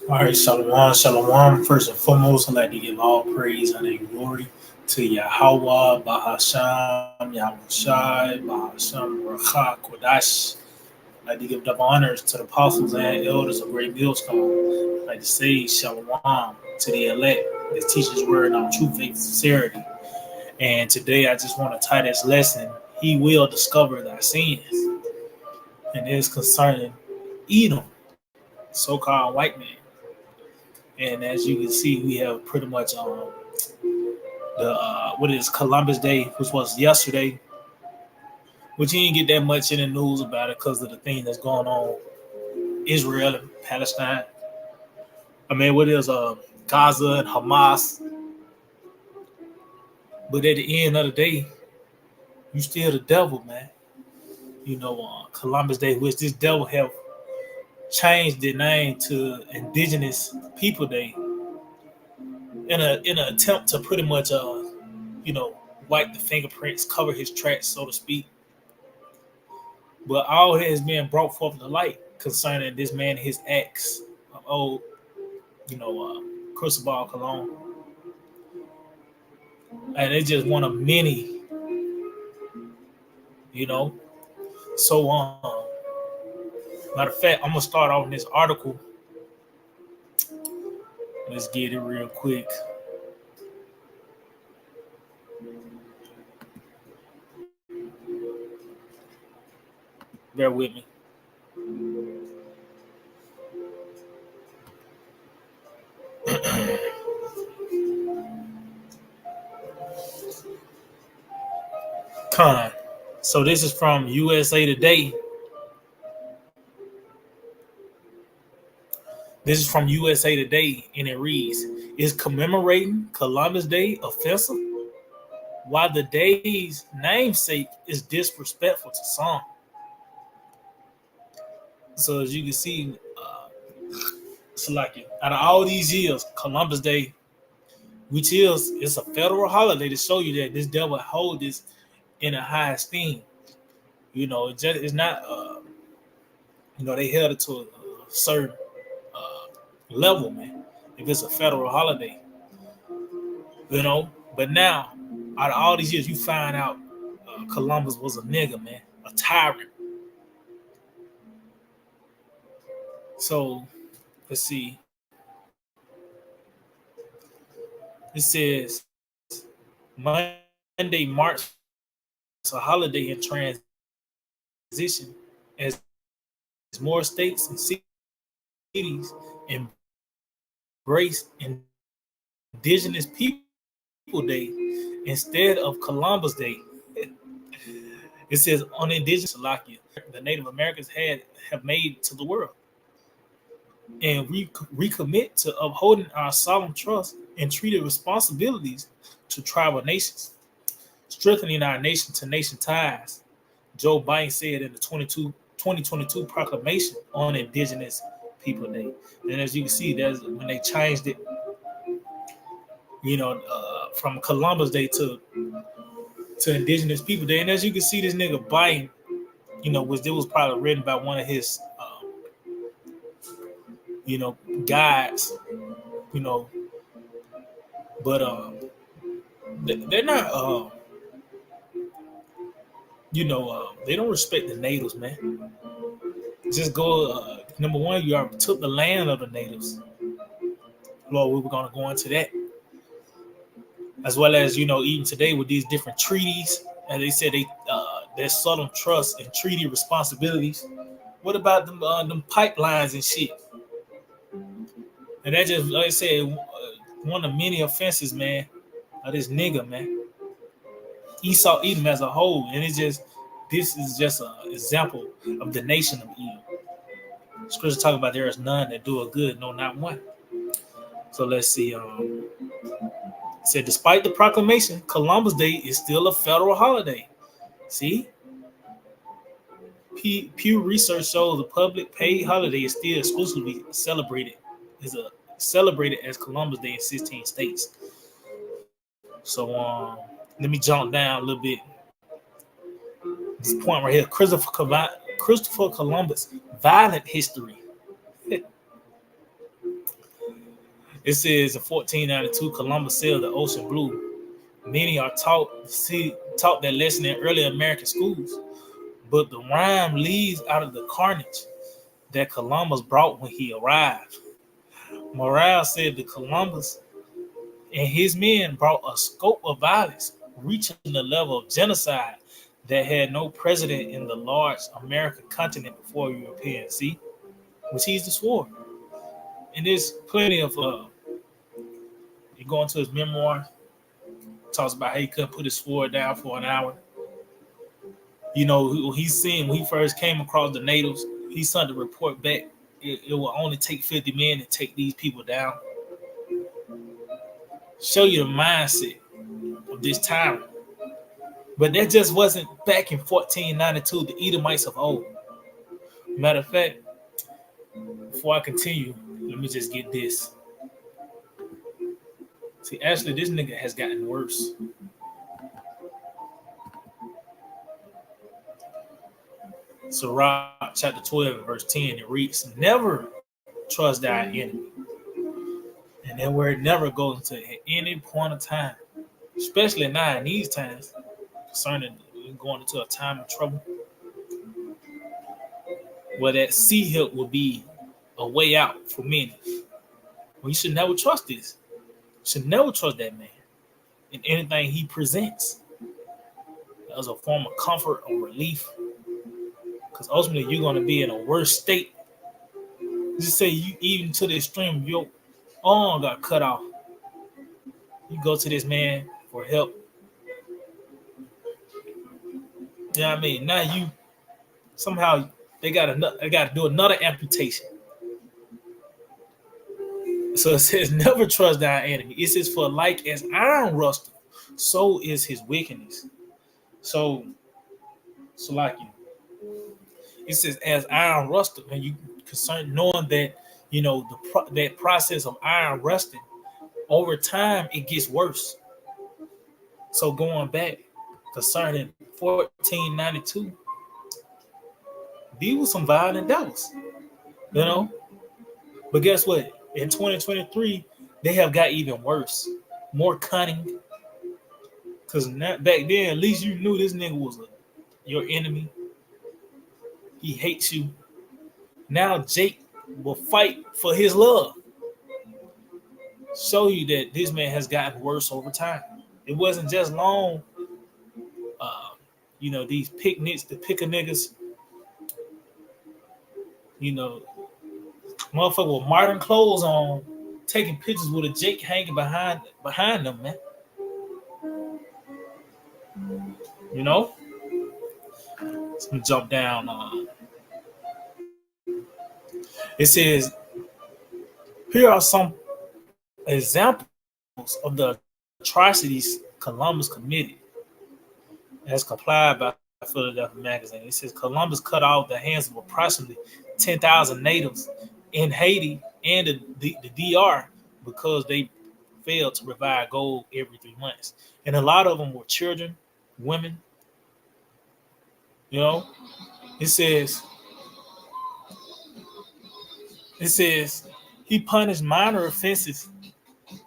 All right, Shalom, Shalom. First and foremost, I'd like to give all praise and glory to Yahweh, Bahasham, Yahweh Shai, Bahasham, Rakha, Kodash. I'd like to give double honors to the apostles and elders of Great Millstone. I'd like to say Shalom to the elect that teach His word on true faith and sincerity. And today I just want to tie this lesson. He will discover thy sins. And it is concerning Edom, so-called white man. And as you can see, we have pretty much the what is Columbus Day, which was yesterday, which you didn't get that much in the news about it because of the thing that's going on Israel and Palestine. I mean, what is Gaza and Hamas? But at the end of the day, you still the devil, man. You know, Columbus Day, which this devil have changed the name to Indigenous People Day in an attempt to pretty much wipe the fingerprints, cover his tracks, so to speak. But all that is being brought forth to light concerning this man and his acts of old, Cristobal Colon. And it's just one of many, you know. So, matter of fact, I'm going to start off in this article. Let's get it real quick. Bear with me. Con. So this is from USA Today. This is from USA Today, and it reads, is commemorating Columbus Day offensive? Why the day's namesake is disrespectful to some. So as you can see, it's like out of all these years, Columbus Day, which it's a federal holiday to show you that this devil hold this in a high esteem. You know, it's not, they held it to a certain level, man. If it's a federal holiday, But now, out of all these years, you find out Columbus was a nigga, man, a tyrant. So let's see. It says Monday marks a holiday in transition as more states and cities embrace Indigenous People Day instead of Columbus Day. It says on Indigenous Salakia, the Native Americans have made to the world. And we recommit to upholding our solemn trust and treated responsibilities to tribal nations, strengthening our nation-to-nation ties. Joe Biden said in the 2022 proclamation on Indigenous People Day. And as you can see, there's when they changed it, from Columbus Day to Indigenous People Day. And as you can see, this nigga Biden, was probably written by one of his, guys, but they're not, they don't respect the natives, man. Just go Number one, you already took the land of the natives. Lord, we were going to go into that. As well as, even today with these different treaties, and they said there's subtle trust and treaty responsibilities. What about them pipelines and shit? And that just, like I said, one of many offenses, man, of this nigga, man. Esau Edom as a whole, and this is just an example of the nation of Edom. Scripture talking about there is none that do a good, no, not one. So let's see. It said, despite the proclamation, Columbus Day is still a federal holiday. See? Pew Research shows the public paid holiday is still exclusively celebrated as Columbus Day in 16 states. So let me jump down a little bit. This point right here, Christopher Columbus, violent history. It says in 1492, Columbus sailed the ocean blue. Many are taught that lesson in early American schools, but the rhyme leads out of the carnage that Columbus brought when he arrived. Morale said that Columbus and his men brought a scope of violence reaching the level of genocide that had no precedent in the large American continent before Europeans. See, which he's the sword. And there's plenty of you go into his memoir, talks about how he couldn't put his sword down for an hour. He's seen when he first came across the natives, he sent the report back. It will only take 50 men to take these people down. Show you the mindset of this time. But that just wasn't back in 1492, the Edomites of old. Matter of fact, before I continue, let me just get this. See, actually, this nigga has gotten worse. Sirach chapter 12, verse 10, it reads, never trust thy enemy. And that word never goes into at any point of time, especially now in these times, concerning going into a time of trouble, where that sea help will be a way out for many. Well, you should never trust this. You should never trust that man in anything he presents as a form of comfort or relief. Because ultimately, you're going to be in a worse state. Just say you even to the extreme, your arm got cut off. You go to this man for help. You know what I mean? Now you somehow they got to do another amputation. So it says, never trust thy enemy. It says, for like as iron rusteth, so is his wickedness. So like it says, as iron rusteth, and you concerned knowing that that process of iron rusting over time it gets worse. So going back concerning 1492, these were some violent devils, But guess what? In 2023, they have got even worse, more cunning. Because back then, at least you knew this nigga was your enemy. He hates you. Now Jake will fight for his love. Show you that this man has gotten worse over time. It wasn't just long. These picnics, the picker niggas, motherfucker with modern clothes on, taking pictures with a Jake hanging behind them, man. Let me jump down. It says, here are some examples of the atrocities Columbus committed as complied by Philadelphia Magazine. It says Columbus cut off the hands of approximately 10,000 natives in Haiti and the DR because they failed to provide gold every 3 months. And a lot of them were children, women. It says he punished minor offenses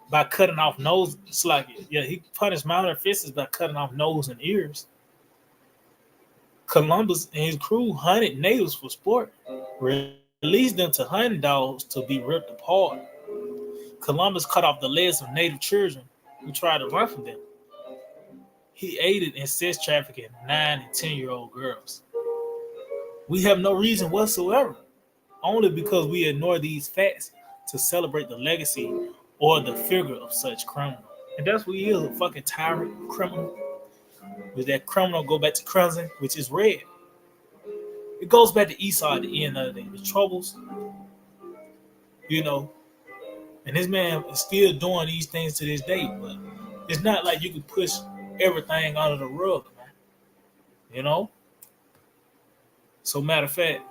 by cutting off nose. It's like, he punished minor offenses by cutting off nose and ears. Columbus and his crew hunted natives for sport. Really? released them to hunting dogs to be ripped apart. Columbus cut off the legs of native children who tried to run from them. He aided in sex trafficking 9 and 10-year-old girls. We have no reason whatsoever, only because we ignore these facts, to celebrate the legacy or the figure of such criminal. And that's what he is, a fucking tyrant criminal. With that criminal go back to crimson, which is red. It goes back to Esau at the end of the day. The troubles, you know, and this man is still doing these things to this day, but it's not like you can push everything under the rug, man. You know? So matter of fact,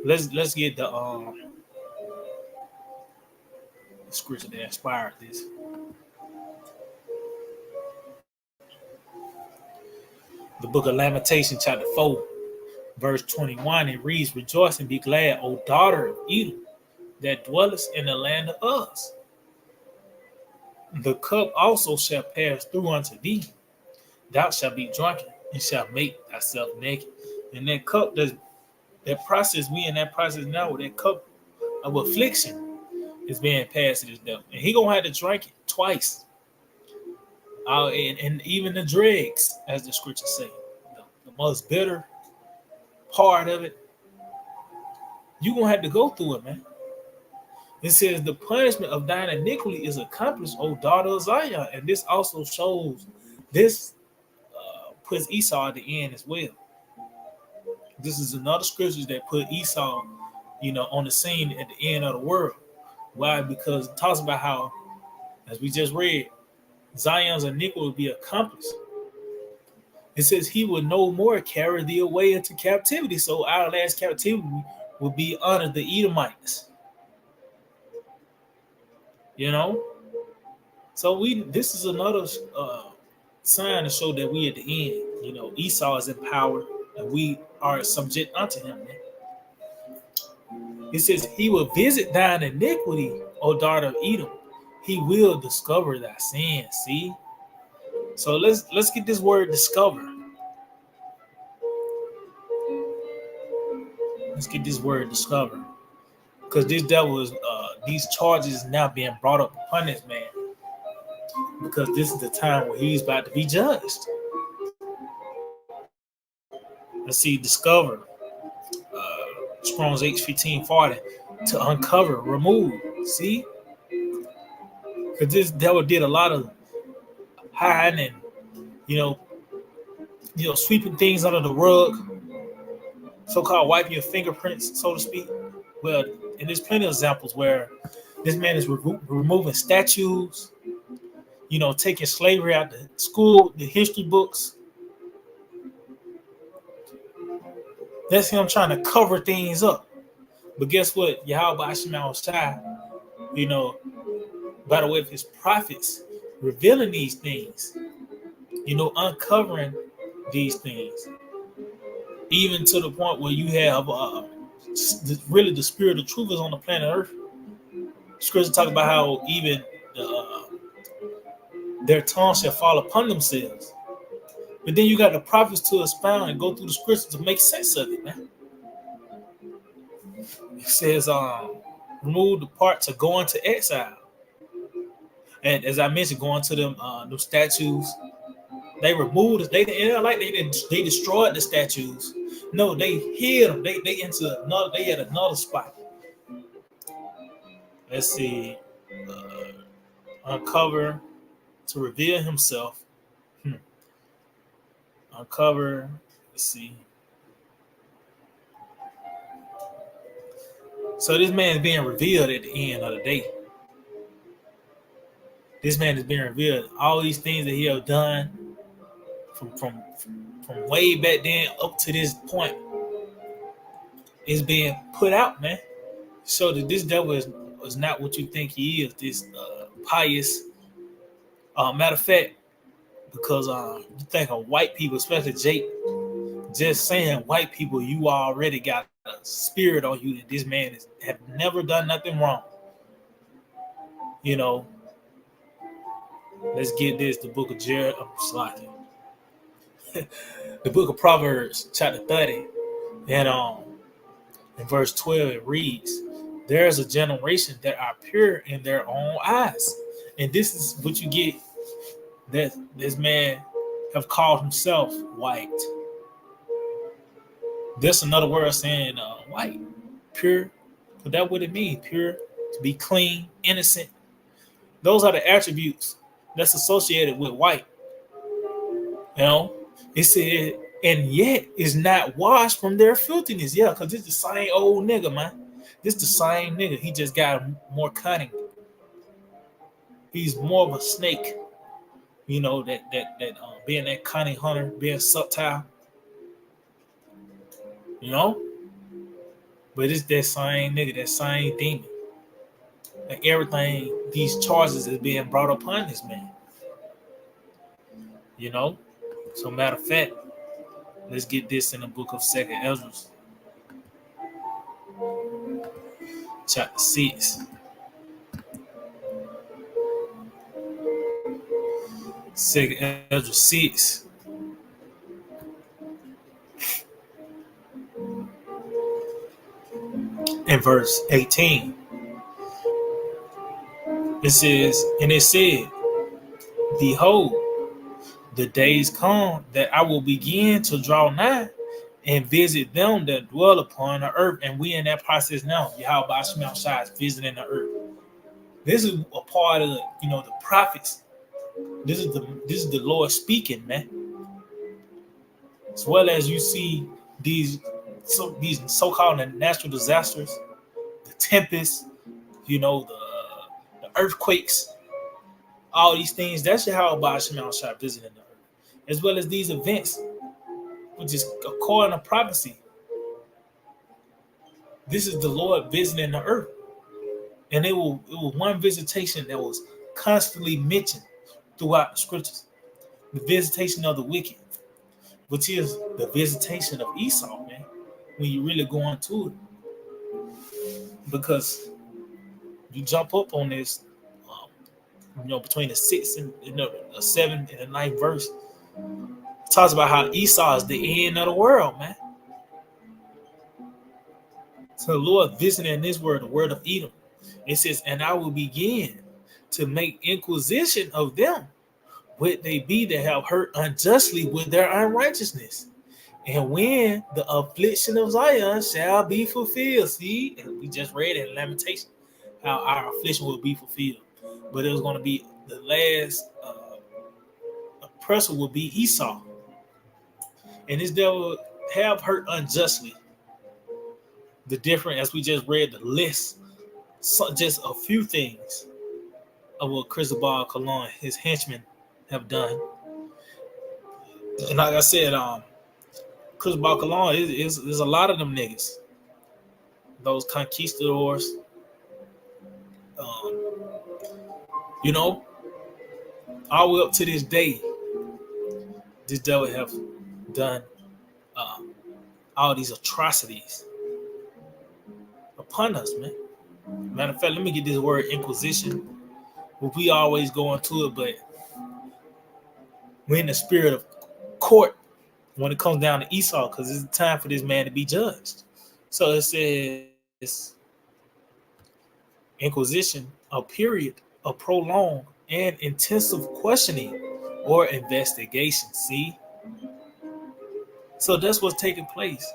let's get the scripture that inspired this. The book of Lamentations, chapter 4, verse 21, it reads, "Rejoice and be glad, O daughter of Edom, that dwellest in the land of Uz. The cup also shall pass through unto thee. Thou shalt be drunken, and shalt make thyself naked." And that cup, that process, we in that process now, with that cup of affliction is being passed to this devil. And he gonna have to drink it twice. And even the dregs, as the scriptures say, the most bitter part of it, you're going to have to go through it, man. It says, "The punishment of thine iniquity is accomplished, O daughter of Zion." And this also shows, this puts Esau at the end as well. This is another scripture that put Esau, on the scene at the end of the world. Why? Because it talks about how, as we just read, Zion's iniquity will be accomplished. It says he will no more carry thee away into captivity. So our last captivity will be under the Edomites. So this is another sign to show that we at the end. Esau is in power and we are subject unto him. It says he will visit thine iniquity, O daughter of Edom. He will discover thy sin. See? So let's get this word "discover." Let's get this word "discover," because this devil is these charges now being brought up upon this man, because this is the time where he's about to be judged. Let's see, discover. Strong's H1540, to uncover, remove. See? Because this devil did a lot of hiding and sweeping things under the rug, so-called wiping your fingerprints, so to speak. Well, and there's plenty of examples where this man is removing statues, taking slavery out the school, the history books. That's him trying to cover things up. But guess what? Yahweh Hashem Shai, by the way of his prophets, revealing these things, uncovering these things, even to the point where you have really the spirit of truth is on the planet Earth. Scripture talk about how even their tongue shall fall upon themselves. But then you got the prophets to expound and go through the scriptures to make sense of it, man. It says, remove the part to go into exile. And as I mentioned, going to them statues, they removed it. They destroyed the statues. No, they hid them. They had another spot. Let's see. Uncover, to reveal himself. Uncover. Let's see. So this man is being revealed at the end of the day. This man is being revealed. All these things that he have done from way back then up to this point is being put out, man. So that this devil is not what you think he is. This pious. Matter of fact, because you think of white people, especially Jake, just saying white people, you already got a spirit on you that this man have never done nothing wrong. Let's get this. The book of the book of Proverbs, chapter 30, And in verse 12 it reads, "There is a generation that are pure in their own eyes." And this is what you get, that this man have called himself white. That's another word of saying white, pure. But that what it means, pure, to be clean, innocent. Those are the attributes that's associated with white. You know, it said, and yet is not washed from their filthiness. Yeah, because it's the same old nigga, man. This the same nigga. He just got more cunning. He's more of a snake. You know, that being that cunning hunter, being subtle. You know, but it's that same nigga, that same demon. Like everything, these charges is being brought upon this man. You know, so matter of fact, let's get this in the book of Second Ezra, chapter 6. Second Ezra 6. In verse 18. It says, and it said, "Behold, the days come that I will begin to draw nigh and visit them that dwell upon the earth." And we in that process now. Yahweh Shemel Shai is visiting the earth. This is a part of, the prophets. This is the Lord speaking, man. As well as you see these so-called natural disasters, the tempests, the earthquakes, all these things. That's Yahweh Shemel Shai visiting the earth, as well as these events, which is according to prophecy. This is the Lord visiting the earth. And it was one visitation that was constantly mentioned throughout the scriptures. The visitation of the wicked, which is the visitation of Esau, man, when you really go into it. Because you jump up on this, between the 6th and the 7th and the 9th verse, it talks about how Esau is the end of the world, man. So the Lord visiting this word, the word of Edom. It says, "And I will begin to make inquisition of them, would they be that have hurt unjustly with their unrighteousness. And when the affliction of Zion shall be fulfilled." See, and we just read in Lamentation how our affliction will be fulfilled. But it was going to be the last oppressor will be Esau. And this devil have hurt unjustly. The different, as we just read the list, just a few things of what Cristobal Colon, his henchmen, have done. And like I said, Cristobal Colon is a lot of them niggas, those conquistadors. All the way up to this day, this devil have done all these atrocities upon us, man. Matter of fact, let me get this word inquisition. Well, we always go into it, but we're in the spirit of court when it comes down to Esau, because it's time for this man to be judged. So it says inquisition, a period of prolonged and intensive questioning or investigation. See? So that's what's taking place.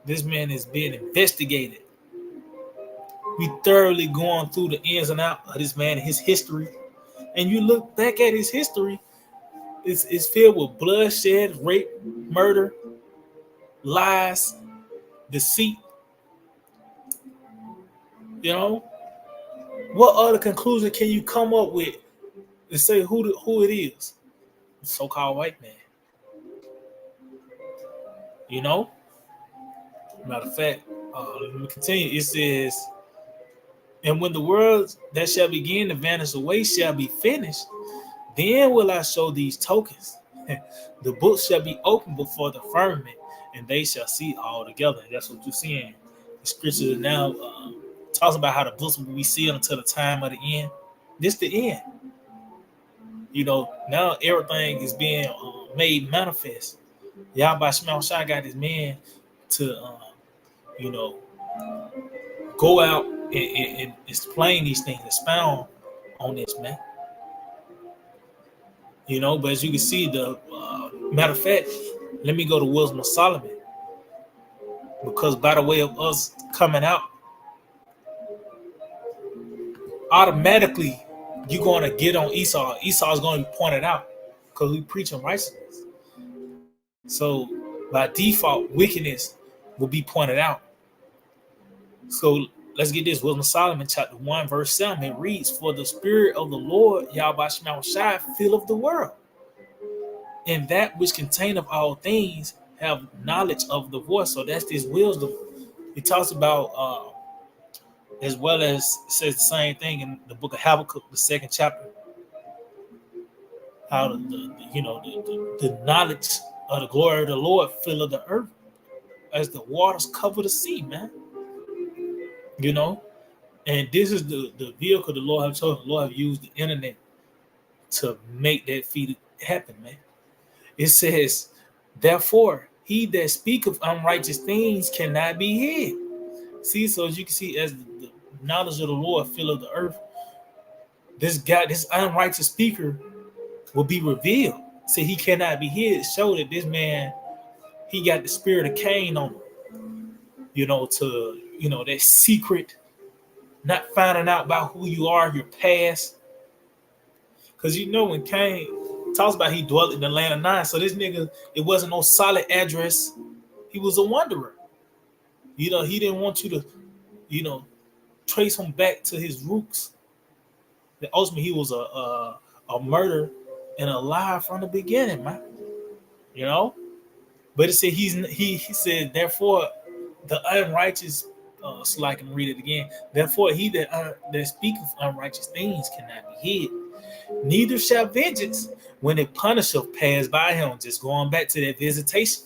This man is being investigated. We thoroughly going through the ins and outs of this man and his history. And you look back at his history, it's filled with bloodshed, rape, murder, lies, deceit. What other conclusion can you come up with to say who it is? The so-called white man. Matter of fact, let me continue. It says, "And when the world that shall begin to vanish away shall be finished, then will I show these tokens. The book shall be opened before the firmament, and they shall see all together." That's what you're seeing. The scripture now talks about how the books will be sealed until the time of the end. This the end. Now everything is being made manifest. Yahweh Shemel Shai got this man to, you know, go out and explain these things, expound on this, man. You know, but as you can see, the matter of fact, let me go to Wisdom of Solomon, because by the way of us coming out, automatically you're going to get on Esau. Esau is going to be pointed out because we preaching righteousness. So by default, wickedness will be pointed out. So let's get this. Wisdom of Solomon, chapter 1, verse 7. It reads, "For the spirit of the Lord, Yahweh Shai, filleth the world, and that which containeth all things have knowledge of the voice." So that's this wisdom. It talks about, as well as says the same thing in the book of Habakkuk, the 2nd chapter, how the knowledge of the glory of the Lord filleth the earth as the waters cover the sea, man. You know, and this is the vehicle the Lord have chosen. The Lord have used the internet to make that feat happen, man. It says, "Therefore, he that speaketh unrighteous things cannot be hid." See, so as you can see, as the knowledge of the Lord filleth the earth, this unrighteous speaker will be revealed. See, he cannot be hid. Show that this man, he got the spirit of Cain on him. That secret, not finding out about who you are, your past. Because when Cain talks about he dwelt in the land of Nod, so this nigga, it wasn't no solid address. He was a wanderer. He didn't want you to, trace him back to his roots. That ultimately he was a murderer and a lie from the beginning, man. But it said he said, "Therefore, the unrighteous." So I can read it again. "Therefore, he that speaketh unrighteous things cannot be hid. Neither shall vengeance, when it punisheth, pass by him." Just going back to that visitation.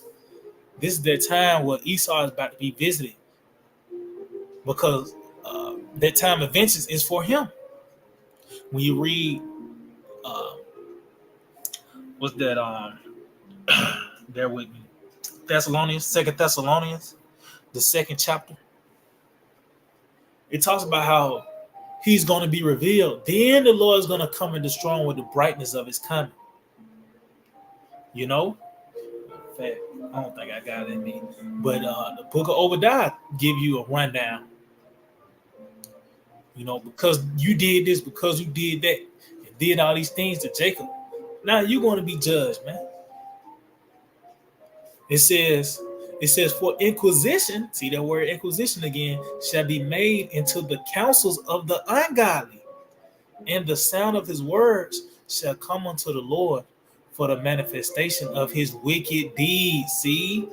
This is the time where Esau is about to be visited, because that time of vengeance is for him. When you read, what's that? Bear with me. Second Thessalonians, the 2nd chapter. It talks about how he's going to be revealed. Then the Lord is going to come and destroy him with the brightness of his coming. In fact, I don't think I got it in me. But the book of Obadiah give you a rundown. Because you did this, because you did that, and did all these things to Jacob. Now you're going to be judged, man. It says, "For inquisition," see that word inquisition again, "shall be made into the counsels of the ungodly, and the sound of his words shall come unto the Lord for the manifestation of his wicked deeds." See,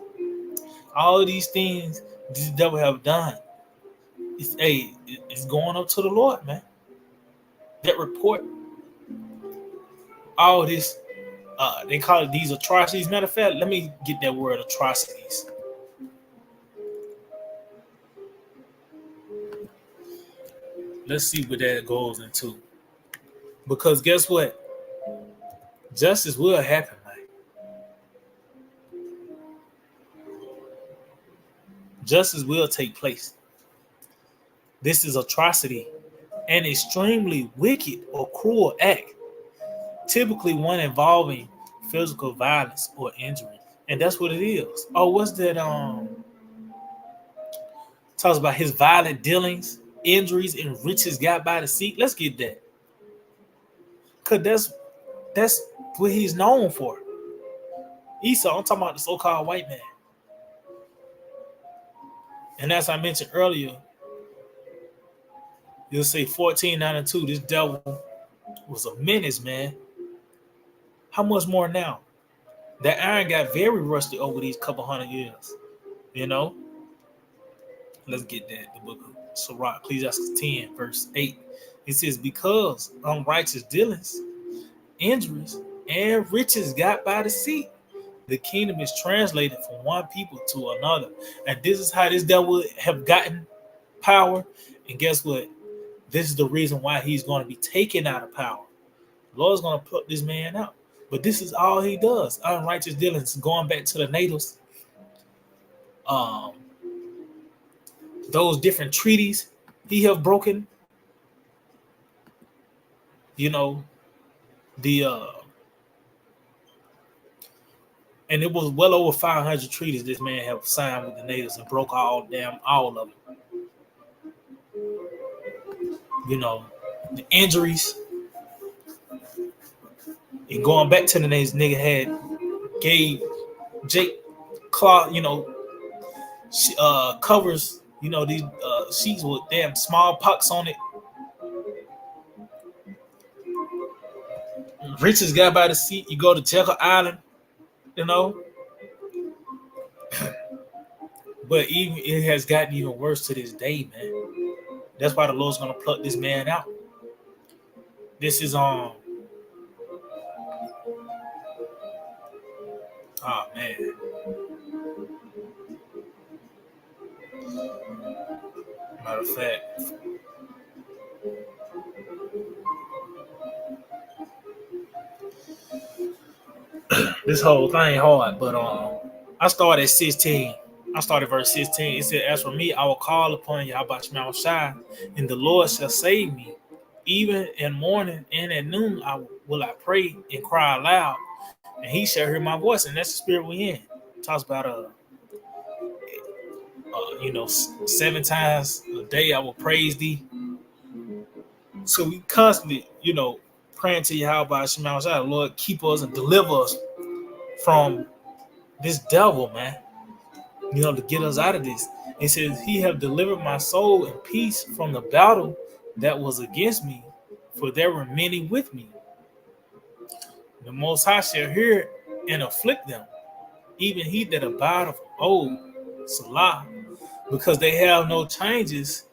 all of these things this devil have done. It's going up to the Lord, man. That report, all this, they call it these atrocities. Matter of fact, let me get that word, atrocities. Let's see what that goes into. Because guess what? Justice will happen, man. Justice will take place. This is atrocity, an extremely wicked or cruel act, typically one involving physical violence or injury. And that's what it is. Oh, what's that? Talks about his violent dealings, injuries, and riches got by the sea. Let's get that. Because that's what he's known for. Esau, I'm talking about the so-called white man. And as I mentioned earlier, you'll say 1492, this devil was a menace, man. How much more now? That iron got very rusty over these couple hundred years. Let's get that. The book of Sirach, Ecclesiastes 10, verse 8. It says, "Because unrighteous dealings, injuries, and riches got by the sea, the kingdom is translated from one people to another." And this is how this devil have gotten power. And guess what? This is the reason why he's going to be taken out of power. The Lord's going to put this man out. But this is all he does. Unrighteous dealings, going back to the natives. Um, those different treaties he have broken, you know, the and it was well over 500 treaties this man have signed with the natives and broke all of them. You know, the injuries and going back to the natives, nigga had gave Jake Claw, covers, these sheets with damn smallpox on it. Richest guy by the seat. You go to Jekyll Island, you know. But even it has gotten even worse to this day, man. That's why the Lord's gonna pluck this man out. This is oh man. Matter of fact. This whole thing hard, but I started at 16. I started verse 16. It said, "As for me, I will call upon Yahweh Shema Shai, and the Lord shall save me. Even in morning and at noon, I pray and cry aloud, and He shall hear my voice." And that's the spirit we in. It talks about 7 times a day I will praise Thee. So we constantly, praying to Yahweh Shema Shai, Lord, keep us and deliver us from this devil, man. To get us out of this. It says, He have delivered my soul in peace from the battle that was against me, for there were many with me. The Most High shall hear and afflict them, even he that abideth of old, Salah, because they have no changes,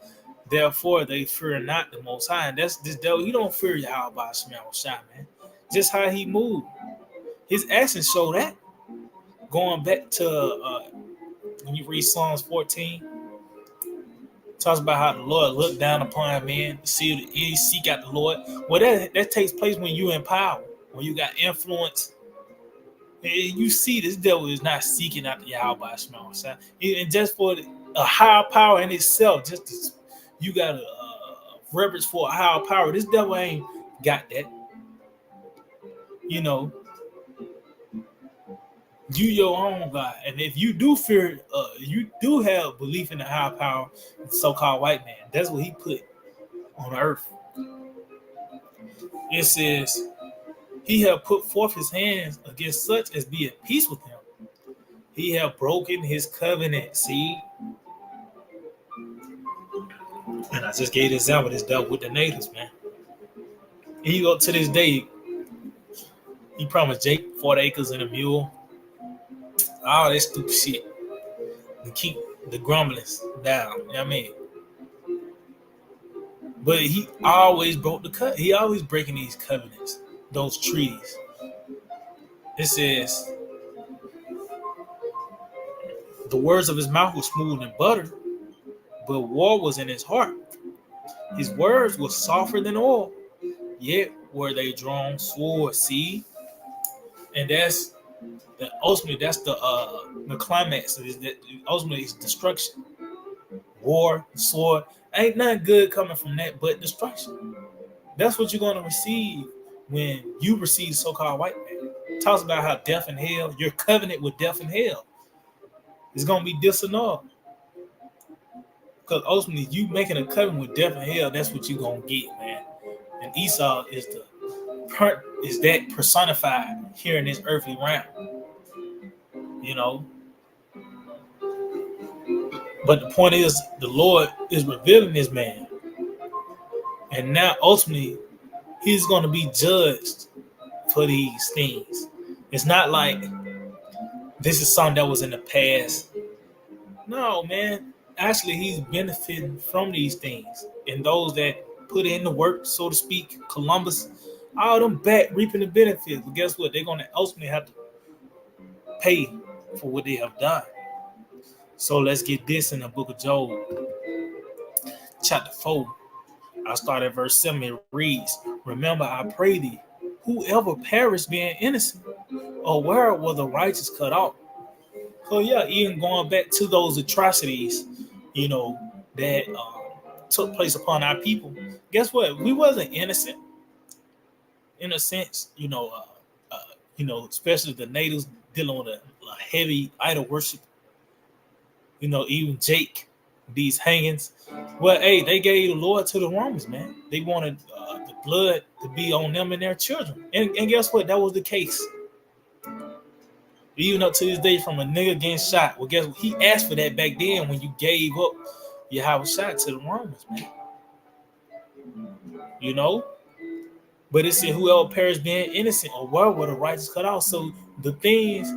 therefore they fear not the Most High. And that's this devil. You don't fear Yahweh Shai, man. Just how he moved. His actions show that. Going back to when you read Psalms 14, talks about how the Lord looked down upon men, seek out the Lord. Well, that takes place when you're in power, when you got influence. You see, this devil is not seeking out the Yahweh Shai. And just for a higher power in itself, you got a reverence for a higher power. This devil ain't got that. You your own God, and if you do fear, you do have belief in the higher power, the so-called white man. That's what he put on earth. It says, He have put forth His hands against such as be at peace with Him. He have broken His covenant. See, and I just gave the example. This dealt with the natives, man. And you go to this day, He promised Jake 40 acres and a mule. All that stupid shit to keep the grumblings down. You know what I mean? But he always broke the cut. He always breaking these covenants, those treaties. It says, the words of His mouth were smooth and butter, but war was in His heart. His words were softer than oil, yet were they drawn swords. See, and that's the climax. Ultimately, it's destruction. War, sword, ain't nothing good coming from that but destruction. That's what you're going to receive when you receive so-called white man. It talks about how death and hell, your covenant with death and hell is going to be disannulled. Because ultimately, you making a covenant with death and hell, that's what you're going to get, man. And Esau is that personified here in this earthly realm. But the point is, the Lord is revealing this man. And now, ultimately, he's going to be judged for these things. It's not like this is something that was in the past. No, man. Actually, he's benefiting from these things. And those that put in the work, so to speak, Columbus, all them back reaping the benefits. But guess what? They're going to ultimately have to pay for what they have done. So let's get this in the book of Job, chapter 4. I start at verse 7. It reads, "Remember, I pray thee, whoever perished being innocent, or where were the righteous cut off? So yeah, even going back to those atrocities, that took place upon our people. Guess what? We wasn't innocent in a sense. Especially the natives dealing with a heavy idol worship. Even Jake, these hangings. Well, hey, they gave the Lord to the Romans, man. They wanted the blood to be on them and their children. And guess what? That was the case. Even up to this day, from a nigga getting shot. Well, guess what? He asked for that back then when you gave up your house shot to the Romans, man. But it said whoever perished being innocent or were the righteous cut off. So the things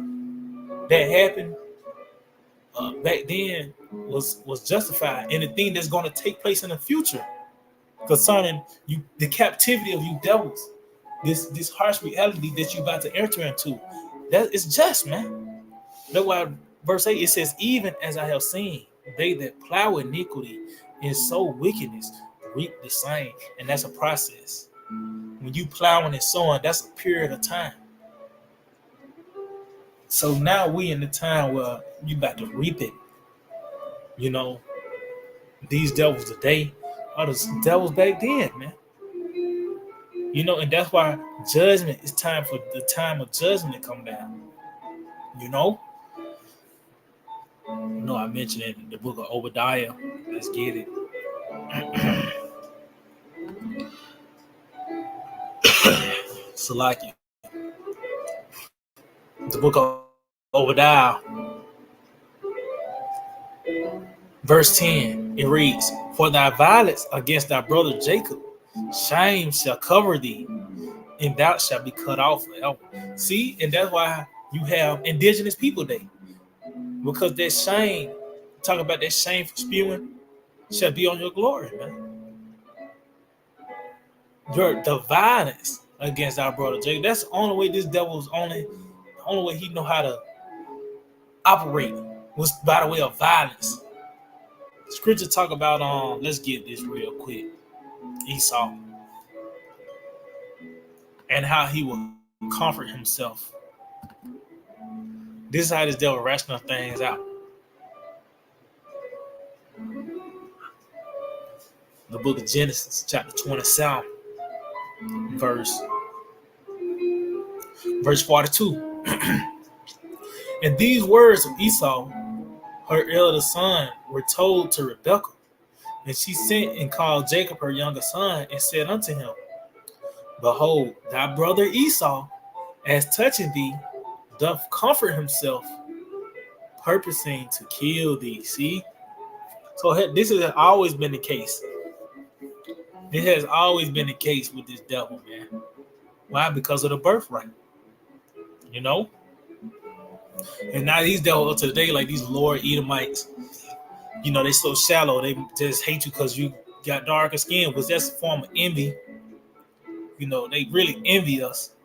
that happened back then was justified, and the thing that's going to take place in the future concerning you, the captivity of you devils, this harsh reality that you about to enter into, that is just, man. That's why verse 8 it says, even as I have seen, they that plow iniquity and sow wickedness reap the same. And that's a process. When you plowing and sowing, that's a period of time. So now we in the time where you about to reap it. These devils today are the devils back then, man. And that's why judgment is time for the time of judgment to come down. I mentioned it in the book of Obadiah. Let's get it. Salaki. The book of Obadiah, verse 10, it reads, for thy violence against thy brother Jacob, shame shall cover thee, and thou shalt be cut off forever. See, and that's why you have Indigenous People Day. Because that shame, talk about that shame for spewing, shall be on your glory, man. The violence against our brother Jacob. That's the only way this devil's the only way he know how to operate was by the way of violence. Scripture talk about let's get this real quick. Esau and how he will comfort himself. This is how this devil rational things out. The book of Genesis, chapter 27, verse 42. And these words of Esau, her eldest son, were told to Rebekah. And she sent and called Jacob her younger son and said unto him, behold, thy brother Esau, as touching thee, doth comfort himself, purposing to kill thee. See? So this has always been the case. It has always been the case with this devil, man. Why? Because of the birthright. And now these devils today, like these Lord Edomites, they so shallow. They just hate you because you got darker skin. Because that's a form of envy. They really envy us.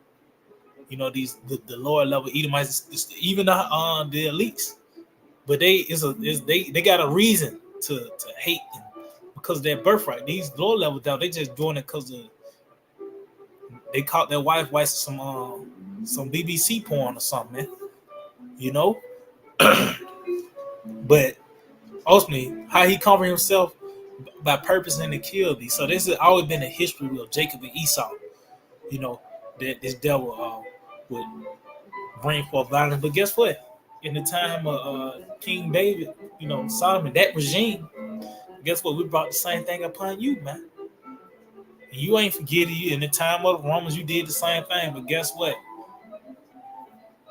The lower level Edomites, even the elites. But they got a reason to hate them because of their birthright. These lower level devils, they just doing it because they caught their wife watching some BBC porn or something, man. But ultimately, how he covered himself by purposing to kill thee. So this has always been a history of Jacob and Esau. That this devil would bring forth violence. But guess what? In the time of King David, Solomon, that regime, guess what? We brought the same thing upon you, man. And you ain't forgetting you. In the time of the Romans, you did the same thing. But guess what?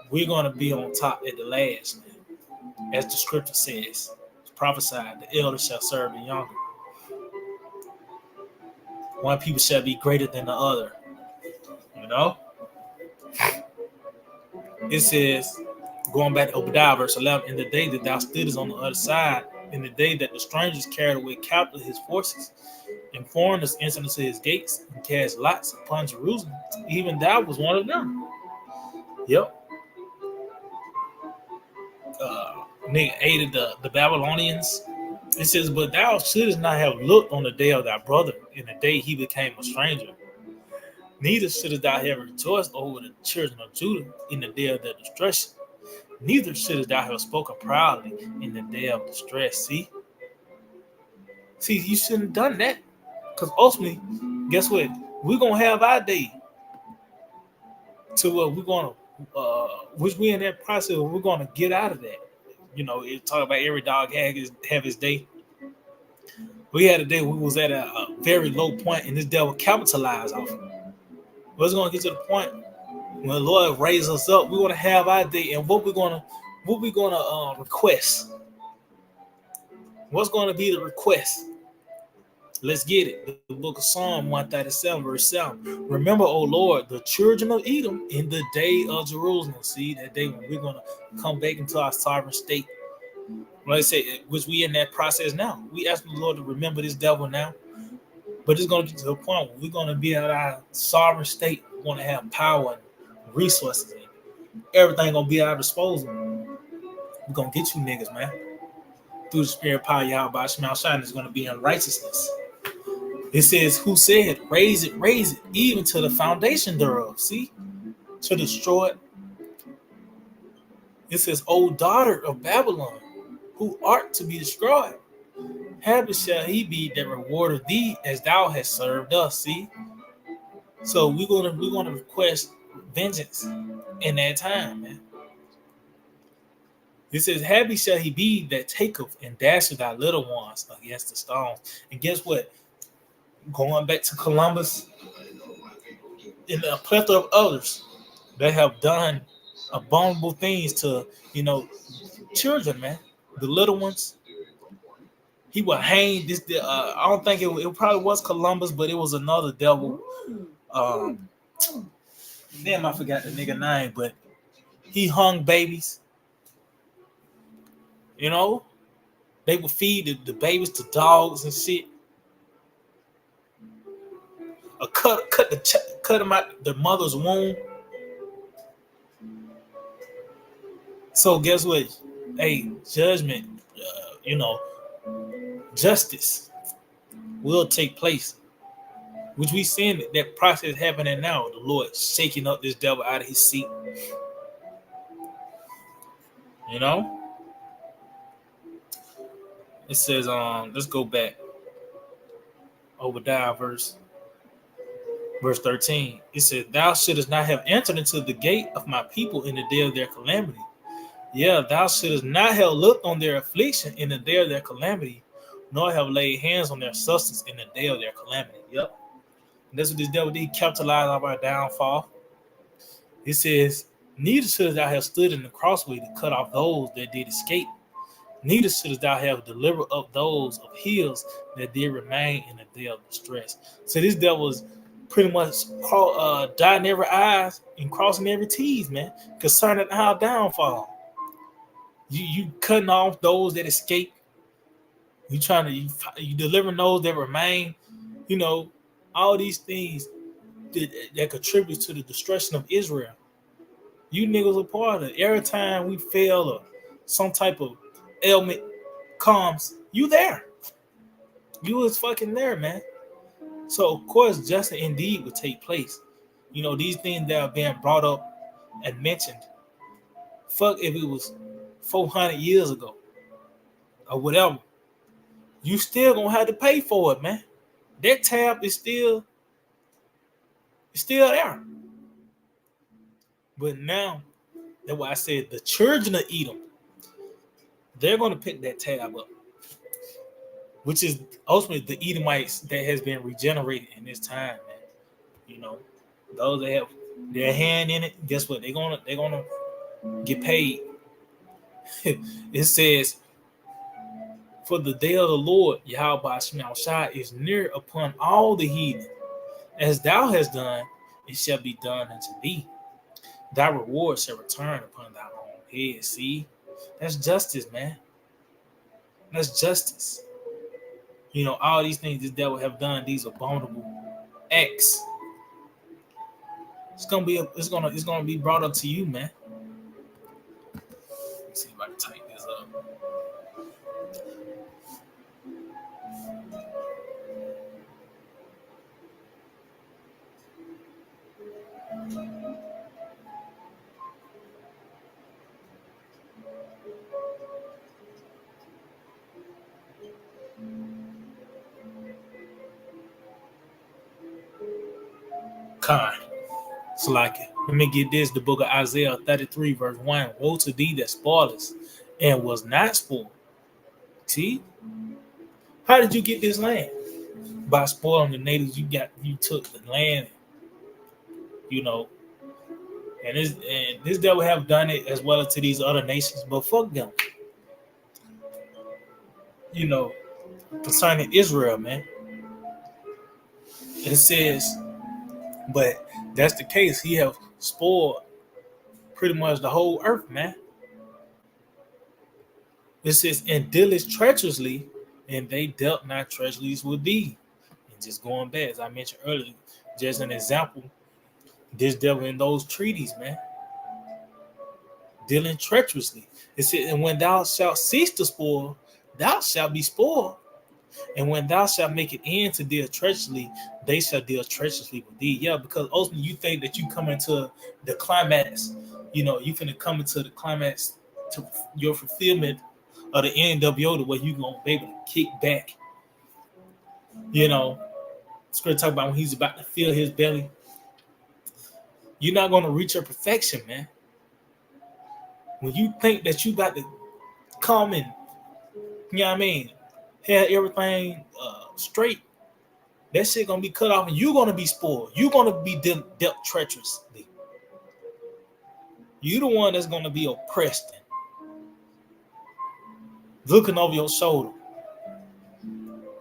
We're going to be on top at the last, man. As the scripture says, it's prophesied, the elder shall serve the younger. One people shall be greater than the other. It says, going back to Obadiah, verse 11, in the day that thou stoodest on the other side, in the day that the strangers carried away captive his forces, and foreigners entered into his gates, and cast lots upon Jerusalem, even thou was one of them. Yep. Nigga aided the Babylonians. It says, but thou shouldest not have looked on the day of thy brother, in the day he became a stranger. Neither shouldest thou have rejoiced over the children of Judah in the day of their destruction. Neither shouldst thou have spoken proudly in the day of distress. See, you shouldn't have done that. Because ultimately, guess what? We're gonna have our day to we're gonna which we in that process, we're gonna get out of that. It talk about every dog have his day. We had a day we was at a very low point, and this devil capitalized off of it. But it's gonna get to the point when the Lord raise us up. We're gonna have our day, and what we gonna request. What's gonna be the request? Let's get it. The book of Psalm 137, verse 7. Remember, O Lord, the children of Edom in the day of Jerusalem. See, that day when we're going to come back into our sovereign state. Like I say, which we in that process now. We ask the Lord to remember this devil now. But it's going to get to a point where we're going to be at our sovereign state. We're going to have power and resources. And everything going to be at our disposal. We're going to get you niggas, man. Through the spirit power, Yahweh Shema Shine is going to be in righteousness. It says, who said, raise it, even to the foundation thereof. See? To destroy it. It says, O daughter of Babylon, who art to be destroyed. Happy shall he be that rewardeth thee as thou hast served us. See? So we're gonna request vengeance in that time, man. It says, happy shall he be that taketh and dasheth thy little ones against the stones. And guess what? Going back to Columbus and a plethora of others that have done abominable things to, children, man. The little ones. He would hang this. I don't think it probably was Columbus, but it was another devil. Damn, I forgot the nigga name, but he hung babies. They would feed the babies to dogs and shit. Cut them out the mother's womb. So guess what? Hey, judgment, justice will take place. Which we seeing that process happening now. The Lord shaking up this devil out of his seat. It says, let's go back. Obadiah verse 13. It says, thou shouldest not have entered into the gate of my people in the day of their calamity. Yeah, thou shouldest not have looked on their affliction in the day of their calamity, nor have laid hands on their substance in the day of their calamity. Yep. And that's what this devil did. He capitalized on our downfall. It says, neither shouldst thou have stood in the crossway to cut off those that did escape. Neither shouldst thou have delivered up those of hills that did remain in the day of distress. So this devil is pretty much dotting every I's and crossing every T's, man, concerning our downfall. You cutting off those that escape. You delivering those that remain. All these things that contribute to the destruction of Israel. You niggas are part of it. Every time we fail or some type of ailment comes, you there. You was fucking there, man. So of course justice indeed would take place. These things that are being brought up and mentioned. Fuck if it was 400 years ago or whatever. You still gonna have to pay for it, man. That tab is still there. But now, that's why I said the children of Edom, they're gonna pick that tab up. Which is ultimately the Edomites that has been regenerated in this time, man. Those that have their hand in it, guess what? They're gonna get paid. It says, for the day of the Lord, Yahweh Shema Shai, is near upon all the heathen. As thou hast done, it shall be done unto thee. Thy reward shall return upon thy own head. See? That's justice, man. That's justice. All these things this devil have done, these abominable acts. It's gonna be brought up to you, man. Let's see if I can tighten this up. Khan. So like, let me get this, the book of Isaiah 33, verse 1. Woe to thee that spoilest and was not spoiled. See? How did you get this land? By spoiling the natives. You took the land, you know, and this devil have done it as well as to these other nations, but fuck them. You know, concerning Israel, man. It says, but that's the case. He have spoiled pretty much the whole earth, man. It says, and dealeth treacherously, and they dealt not treacherously with thee. And just going back, as I mentioned earlier, just an example, this devil in those treaties, man, dealing treacherously. It says, and when thou shalt cease to spoil, thou shalt be spoiled. And when thou shalt make it end to deal treacherously, they shall deal treacherously with thee. Yeah, because ultimately you think that you come into the climax, you know, you finna come into the climax to your fulfillment of the NWO, the way you gonna be able to kick back. You know, Scripture talk about when he's about to fill his belly. You're not gonna reach your perfection, man. When you think that you about to come and, you know what I mean, have everything straight, that shit gonna be cut off, and you're gonna be spoiled. You're gonna be dealt treacherously. You the one that's gonna be oppressed, looking over your shoulder.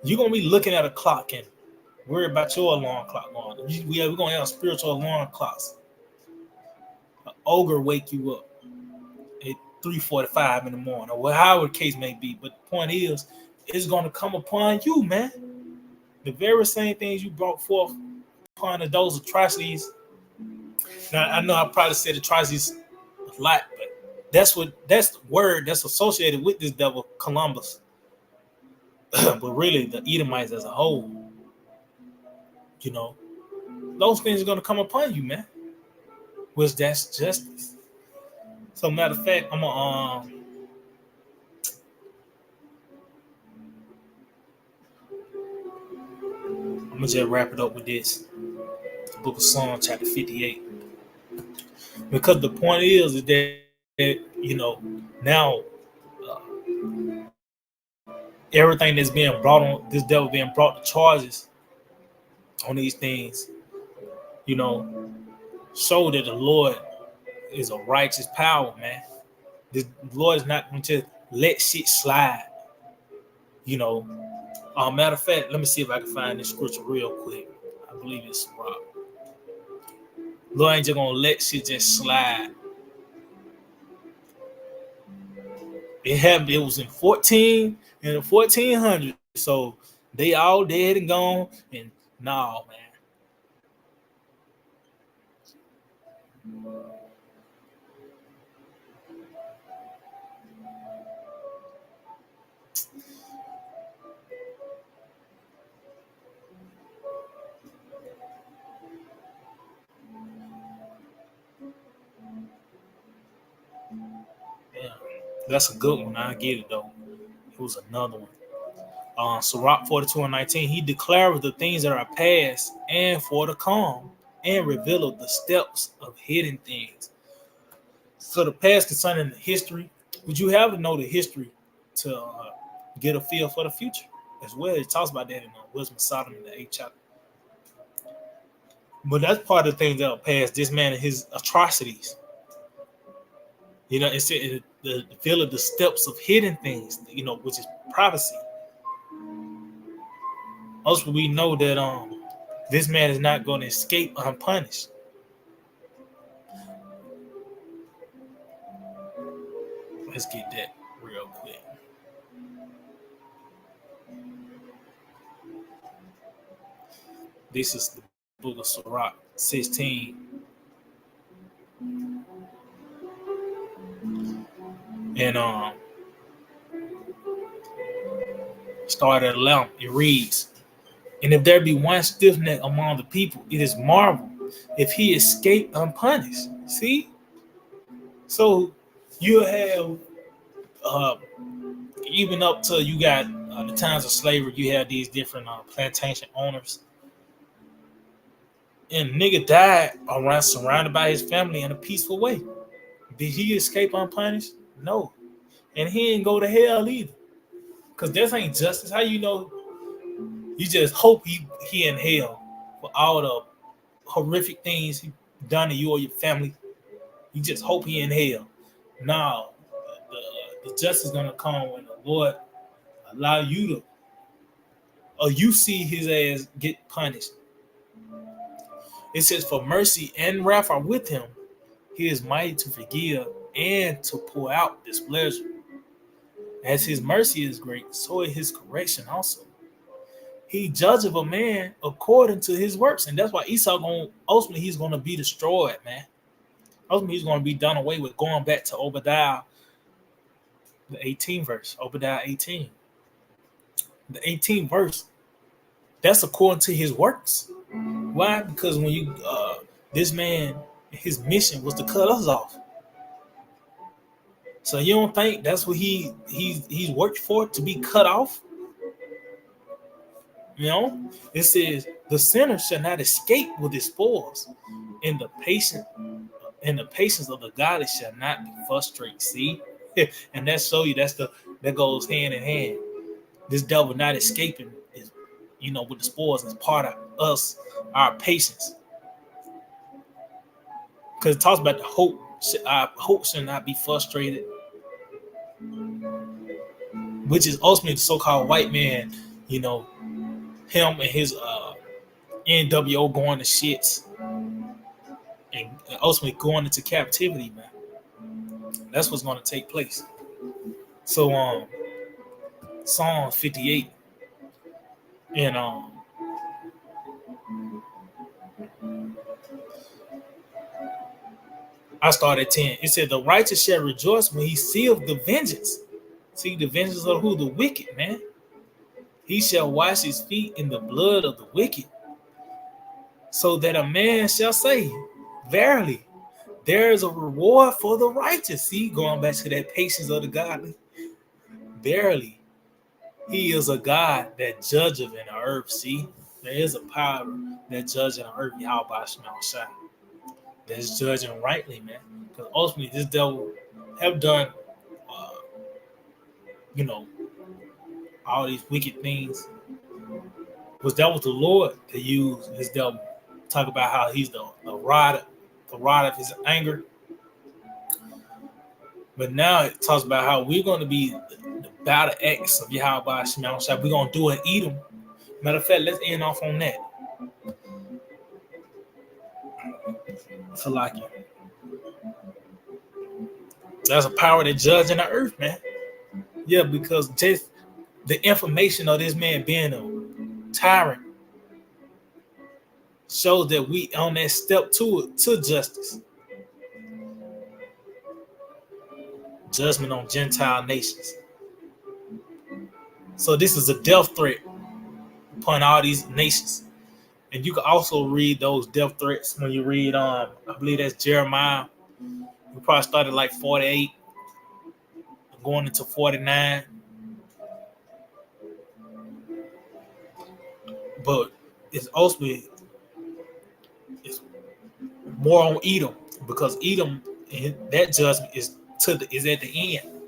You're gonna be looking at a clock and worry about your alarm clock going. We're gonna have spiritual alarm clocks. An ogre wake you up at 3:45 in the morning, or however the case may be. But the point is, it's gonna come upon you, man. The very same things you brought forth upon those atrocities. Now I know I probably said atrocities a lot, but that's the word that's associated with this devil, Columbus. But really, the Edomites as a whole, you know, those things are gonna come upon you, man. Which that's justice. So matter of fact, I'm gonna just wrap it up with this. The book of Psalms, chapter 58. Because the point is that, you know, now everything that's being brought on, this devil being brought to charges on these things, you know, show that the Lord is a righteous power, man. The Lord is not going to let shit slide, you know. Matter of fact, let me see if I can find this scripture real quick. I believe it's Rock. Lord ain't just gonna let shit just slide. It happened. It was in 1400. So they all dead and gone. And no, man. Yeah, that's a good one. I get it though. It was another one. Sirach 42:19, he declared the things that are past and for the come, and revealed the steps of hidden things. So the past concerning the history, would you have to know the history to get a feel for the future as well? It talks about that in Wisdom of Solomon, the 8th chapter. But that's part of the things that are past. This man and his atrocities. You know, it's the feel of the steps of hidden things, you know, which is prophecy. Also, we know that this man is not going to escape unpunished. Let's get that real quick. This is the book of Sirach 16. And start at 11. It reads, and if there be one stiff neck among the people, it is marvel if he escape unpunished. See? So you have even up to you got the times of slavery, you have these different plantation owners And nigga died around surrounded by his family in a peaceful way. Did he escape unpunished? No. And he didn't go to hell either. Cause this ain't justice. How you know? You just hope he in hell for all the horrific things he done to you or your family. You just hope he in hell. No, the justice is gonna come when the Lord allow you to, or you see his ass get punished. It says, "For mercy and wrath are with him. He is mighty to forgive and to pour out displeasure. As his mercy is great, so is his correction also. He judgeth a man according to his works," and that's why Esau ultimately he's gonna be destroyed, man. Ultimately, he's gonna be done away with. Going back to Obadiah, the 18th verse, Obadiah 18, the 18th verse. That's according to his works. Why? Because when you this man, his mission was to cut us off. So you don't think that's what he's worked for, to be cut off? You know, it says the sinner shall not escape with his spoils, and the patience of the godly shall not be frustrated. See, and that show you that goes hand in hand. This devil not escaping is, with the spoils is part of us, our patience, because it talks about the hope. Our hope should not be frustrated, which is ultimately the so-called white man. Him and his NWO going to shits and ultimately going into captivity, man. That's what's going to take place. So Psalm 58 and I start at 10. It said, "The righteous shall rejoice when he seeth the vengeance." See, the vengeance of who? The wicked, man. "He shall wash his feet in the blood of the wicked, so that a man shall say, Verily, there is a reward for the righteous." See, going back to that patience of the godly. Verily, he is a God that judgeth in the earth. See, there is a power that judges in the earth, Yahweh Shemel Shai. That's judging rightly, man. Because ultimately, this devil have done, all these wicked things. That was the Lord that used his devil. Talk about how he's the rod of his anger. But now it talks about how we're going to be the battle X of Yahweh Shemel Shai. We're going to do it, eat them. Matter of fact, let's end off on that. Salaki. There's a power that judge in the earth, man. Yeah, because just the information of this man being a tyrant shows that we on that step to justice. Judgment on Gentile nations. So this is a death threat upon all these nations. And you can also read those death threats when you read, I believe that's Jeremiah. We probably started like 48, going into 49. But it's ultimately more on Edom, because Edom, that judgment is at the end.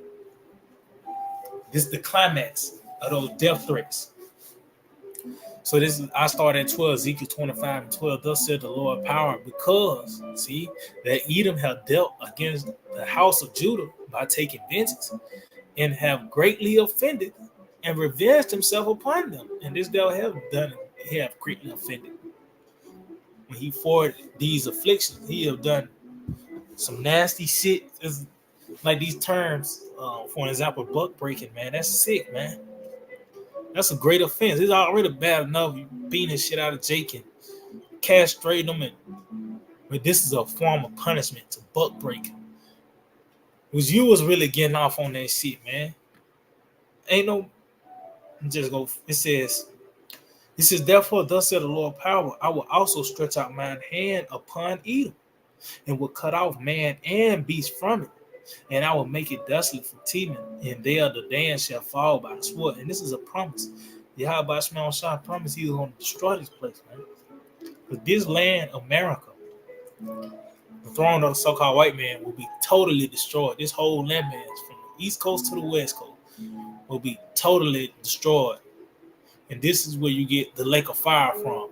This is the climax of those death threats. So I started at 12, Ezekiel 25 and 12. "Thus said the Lord power, because, see, that Edom have dealt against the house of Judah by taking vengeance, and have greatly offended, and revenged himself upon them." And this devil have greatly offended. When he forwarded these afflictions, he have done some nasty shit. It's like these terms, for an example, buck breaking, man. That's sick, man. That's a great offense. It's already bad enough you beating the shit out of Jake and castrating him, but this is a form of punishment to buck break. Was you was really getting off on that shit, man. Ain't no just go. It says, "Therefore, thus said the Lord power, I will also stretch out mine hand upon Edom, and will cut off man and beast from it, and I will make it desolate from Teman, and there the Dan shall fall by the sword." And this is a promise. Yahweh Shemel Shai promised he was going to destroy this place, man. But this land, America, the throne of the so-called white man, will be totally destroyed. This whole landmass, from the East Coast to the West Coast, will be totally destroyed. And this is where you get the lake of fire from,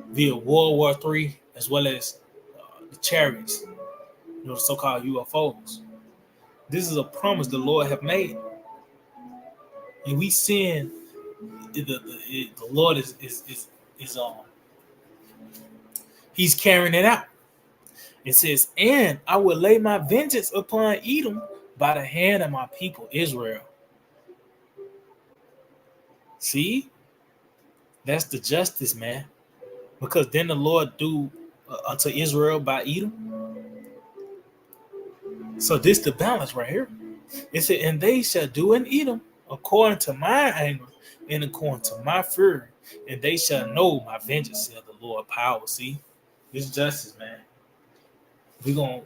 via World War III, as well as the chariots, the so-called UFOs. This is a promise the Lord have made, and we seeing the Lord is He's carrying it out. It says, "And I will lay my vengeance upon Edom by the hand of my people Israel." See, that's the justice, man. Because then the Lord do unto Israel by Edom. So this the balance right here. It said, "And they shall do in Edom according to my anger and according to my fury, and they shall know my vengeance," said the Lord power. See, this justice, man. We're gonna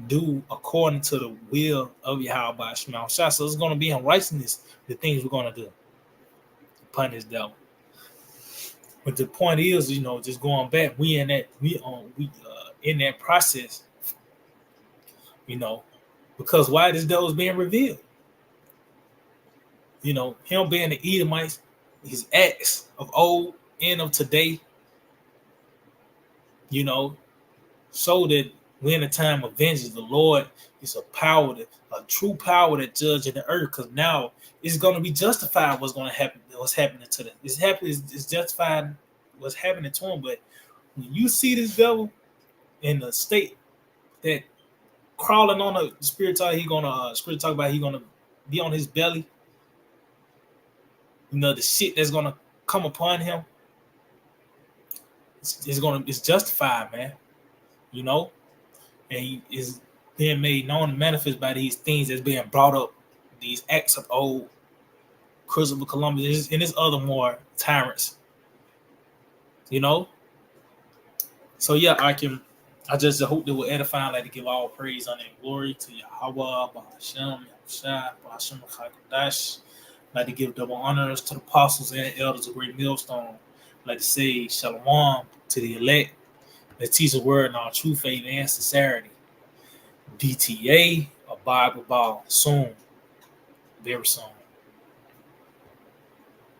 do according to the will of Yahweh by Shema. So it's gonna be in righteousness the things we're gonna do upon this devil. But the point is, just going back, we in that process, because why this devil is being revealed. Him being the Edomites, his acts of old and of today, so that we're in a time of vengeance. The Lord is a true power that judges the earth. Because now it's going to be justified what's going to happen, what's happening to them. It's justified what's happening to him. But when you see this devil in the state that crawling on the spirit talk, he gonna be on his belly. The shit that's gonna come upon him, it's justified, man. And he is being made known and manifest by these things that's being brought up, these acts of old, Christopher Columbus, and his other more tyrants. So yeah, I just hope that we're edifying, like to give all praise, honor, and glory to Yahweh, Bahashem, Yahushua, Bahashem, Chakadash. Like to give double honors to the apostles and elders of Great Millstone. Like to say Shalom to the elect that teach the word in all true faith and sincerity. DTA, a Bible ball, soon, very soon.